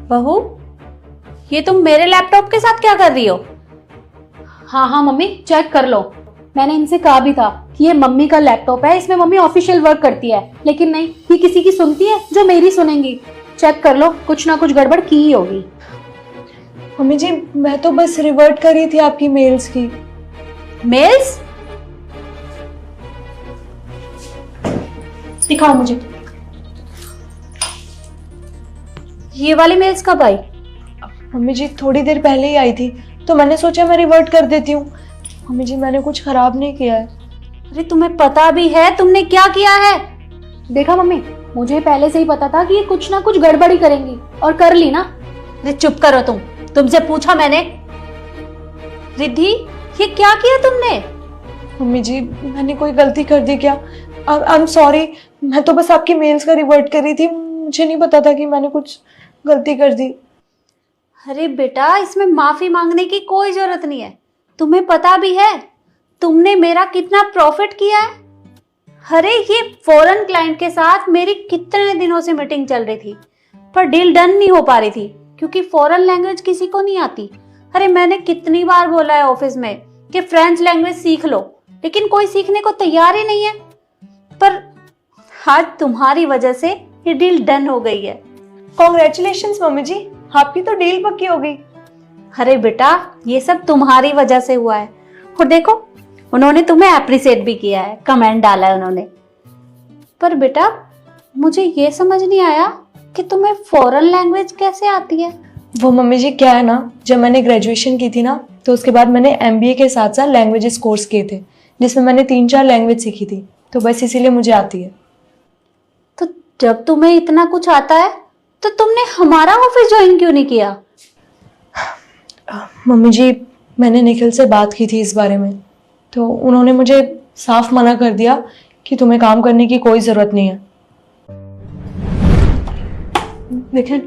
बहू, ये तुम मेरे लैपटॉप के साथ क्या कर रही हो? हाँ हाँ मम्मी, चेक कर लो। मैंने इनसे कहा भी था कि ये मम्मी का लैपटॉप है, इसमें मम्मी ऑफिशियल वर्क करती है, लेकिन नहीं, ये किसी की सुनती है जो मेरी सुनेंगी। चेक कर लो, कुछ ना कुछ गड़बड़ की ही होगी। मम्मी जी, मैं तो बस रिवर्ट कर रही थी आपकी मेल्स की। मेल्स? दिखाओ मुझे। ये वाली मेल्स कब आई? मम्मी जी थोड़ी देर पहले ही आई थी, तो मैंने सोचा मैं रिवर्ट कर देती हूँ। मम्मी जी मैंने कुछ खराब नहीं किया है। अरे तुम्हें पता भी है तुमने क्या किया है? देखा मम्मी, मुझे पहले से ही पता था कि ये कुछ ना कुछ गड़बड़ी करेंगी, और कर ली ना। अरे चुप करो तुम, तुमसे पूछा मैंने। रिद्धि, ये क्या किया तुमने? मम्मी जी मैंने कोई गलती कर दी क्या? आई एम सॉरी, मैं तो बस आपकी मेल्स का रिवर्ट कर रही थी, मुझे नहीं पता था कि मैंने कुछ गलती कर दी। अरे बेटा, इसमें माफी मांगने की कोई जरूरत नहीं है। तुम्हें पता भी है तुमने मेरा कितना प्रॉफिट किया है? अरे ये फॉरेन क्लाइंट के साथ मेरी कितने दिनों से मीटिंग चल रही थी, पर डील डन नहीं हो पा रही थी क्योंकि फॉरेन लैंग्वेज किसी को नहीं आती। अरे मैंने कितनी बार बोला है ऑफिस में कि फ्रेंच लैंग्वेज सीख लो, लेकिन कोई सीखने को तैयार ही नहीं है। पर आज तुम्हारी वजह से ये डील डन हो गई है। कॉन्ग्रेचुलेशंस मम्मी जी, आपकी तो डील पक्की हो गई। अरे बेटा, ये सब तुम्हारी वजह से हुआ है। और देखो, उन्होंने तुम्हें अप्रिशिएट भी किया है, कमेंट डाला है उन्होंने। पर बेटा, मुझे ये समझ नहीं आया कि तुम्हें फॉरेन लैंग्वेज कैसे आती है? वो मम्मी जी क्या है ना, जब मैंने ग्रेजुएशन की थी ना, तो उसके बाद मैंने एमबीए के साथ साथ लैंग्वेजेस कोर्स किए थे, जिसमें मैंने 3-4 लैंग्वेज सीखी थी, तो बस इसीलिए मुझे आती है। तो जब तुम्हें इतना कुछ आता है तो तुमने हमारा ऑफिस ज्वाइन क्यों नहीं किया? मम्मी जी मैंने निखिल से बात की थी इस बारे में, तो उन्होंने मुझे साफ मना कर दिया कि तुम्हें काम करने की कोई ज़रूरत नहीं है। निखिल,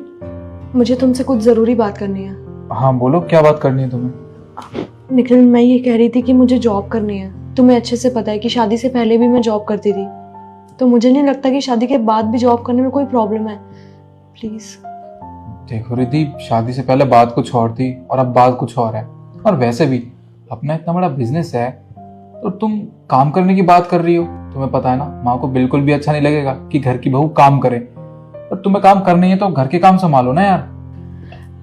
मुझे तुमसे कुछ ज़रूरी बात करनी है। हाँ बोलो, क्या बात करनी है तुम्हें? निखिल, मैं ये कह रही थी कि मुझे जॉब करनी है। तुम्हें अच्छे से पता है कि शादी से पहले भी मैं जॉब करती थी, तो मुझे नहीं लगता कि शादी के बाद भी जॉब करने में कोई प्रॉब्लम है। प्लीज़। देखो रिद्धि, शादी से पहले बात कुछ और थी और अब बात कुछ और है। और वैसे भी अपना इतना बड़ा बिजनेस है, तो तुम काम करने की बात कर रही हो। तुम्हें पता है ना, माँ को बिल्कुल भी अच्छा नहीं लगेगा कि घर की बहू काम करे। पर तुम्हें काम करना ही है तो घर के काम संभालो ना यार।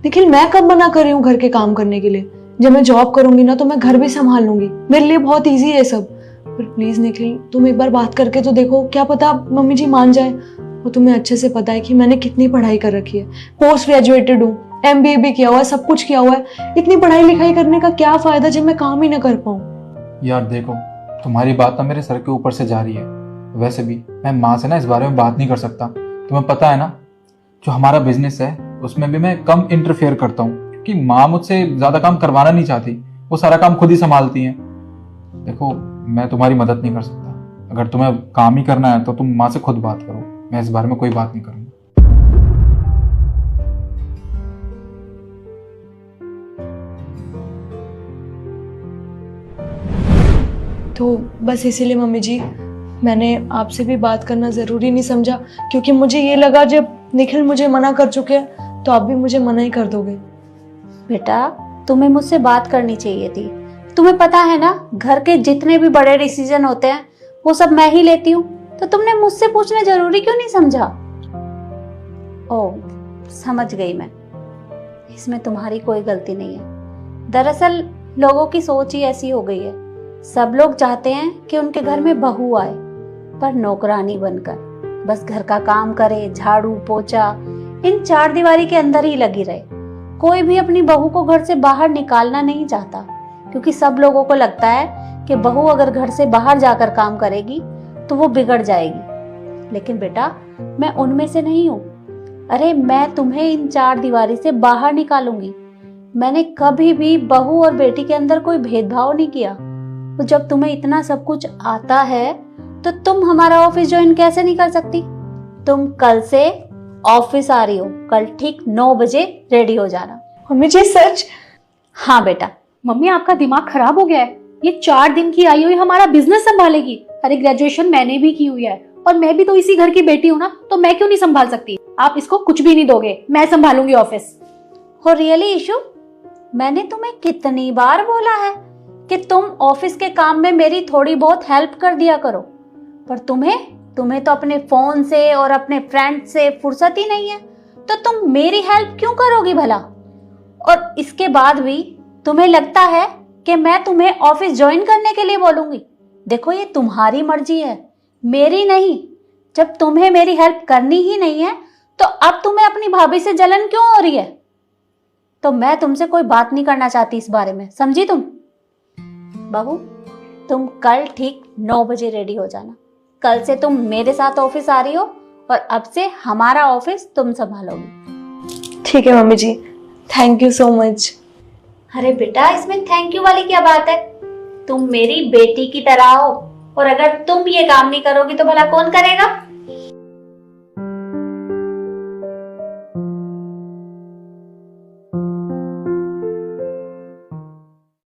निखिल, मैं कब मना कर रही हूँ घर के काम करने के लिए? जब मैं जॉब करूंगी ना तो मैं घर भी संभाल लूंगी, मेरे लिए बहुत ईजी है सब। पर प्लीज निखिल, तुम एक बार बात करके तो देखो, क्या पता मम्मी जी मान जाए। और तुम्हें अच्छे से पता है कि मैंने कितनी पढ़ाई कर रखी है, पोस्ट ग्रेजुएटेड हूँ, एमबीए भी किया हुआ है, सब कुछ किया हुआ है। इतनी पढ़ाई लिखाई करने का क्या फायदा जब मैं काम ही ना कर पाऊँ? यार देखो, तुम्हारी बात ना मेरे सर के ऊपर से जा रही है। वैसे भी मैं माँ से ना इस बारे में बात नहीं कर सकता। तुम्हें पता है ना, जो हमारा बिजनेस है उसमें भी मैं कम इंटरफेयर करता हूँ, क्योंकि माँ मुझसे ज्यादा काम करवाना नहीं चाहती, वो सारा काम खुद ही संभालती हैं। देखो, मैं तुम्हारी मदद नहीं कर सकता। अगर तुम्हें काम ही करना है तो तुम माँ से खुद बात करो, मैं इस बारे में कोई बात नहीं करूंगा। तो बस इसीलिए मम्मी जी मैंने आपसे भी बात करना ज़रूरी नहीं समझा, क्योंकि मुझे ये लगा जब निखिल मुझे मना कर चुके हैं तो आप भी मुझे मना ही कर दोगे। बेटा, तुम्हें मुझसे बात करनी चाहिए थी। तुम्हें पता है ना, घर के जितने भी बड़े डिसीजन होते हैं वो सब मैं ही लेती हूँ, तो तुमने मुझसे पूछना जरूरी क्यों नहीं समझा? ओह, समझ गई मैं, इसमें तुम्हारी कोई गलती नहीं है। दरअसल लोगों की सोच ही ऐसी हो गई है। सब लोग चाहते हैं कि उनके घर में बहू आए, पर नौकरानी बनकर बस घर का काम करे, झाड़ू पोछा इन 4 दीवारी के अंदर ही लगी रहे। कोई भी अपनी बहू को घर से बाहर निकालना नहीं चाहता, क्योंकि सब लोगों को लगता है कि बहू अगर घर से बाहर जाकर काम करेगी तो वो बिगड़ जाएगी। लेकिन बेटा, मैं उनमें से नहीं हूँ। अरे मैं तुम्हें इन 4 दीवारी से बाहर निकालूंगी। मैंने कभी भी बहू और बेटी के अंदर कोई भेदभाव नहीं किया। तो जब तुम्हें इतना सब कुछ आता है तो तुम हमारा ऑफिस ज्वाइन कैसे नहीं कर सकती? तुम कल से ऑफिस आ रही हो, कल ठीक 9 बजे रेडी हो जाना। मम्मी जी सच? हाँ बेटा। मम्मी, आपका दिमाग खराब हो गया है। ये 4 दिन की आई हुई हमारा बिजनेस संभालेगी? अरे ग्रेजुएशन मैंने भी की हुई है, और मैं भी तो इसी घर की बेटी हूँ ना, तो मैं क्यों नहीं संभाल सकती? आप इसको कुछ भी नहीं दोगे, मैं संभालूंगी ऑफिस। हो रियली इशू? मैंने तुम्हें कितनी बार बोला है कि तुम ऑफिस के काम में मेरी थोड़ी बहुत हेल्प कर दिया करो, पर तुम्हें तो अपने फोन से और अपने फ्रेंड से फुर्सत ही नहीं है, तो तुम मेरी हेल्प क्यों करोगी भला? और इसके बाद भी तुम्हें लगता है कि मैं तुम्हें ऑफिस ज्वाइन करने के लिए बोलूंगी? देखो ये तुम्हारी मर्जी है, मेरी नहीं। जब तुम्हें मेरी हेल्प करनी ही नहीं है तो अब तुम्हें अपनी भाभी से जलन क्यों हो रही है? तो मैं तुमसे कोई बात नहीं करना चाहती इस बारे में, समझी तुम? बहू, तुम कल ठीक 9 बजे रेडी हो जाना। कल से तुम मेरे साथ ऑफिस आ रही हो और अब से हमारा ऑफिस तुम संभालोगी। ठीक है mummy ji, thank you so much. अरे बेटा, इसमें थैंक यू वाली क्या बात है? तुम मेरी बेटी की तरह हो और अगर तुम ये काम नहीं करोगी तो भला कौन करेगा?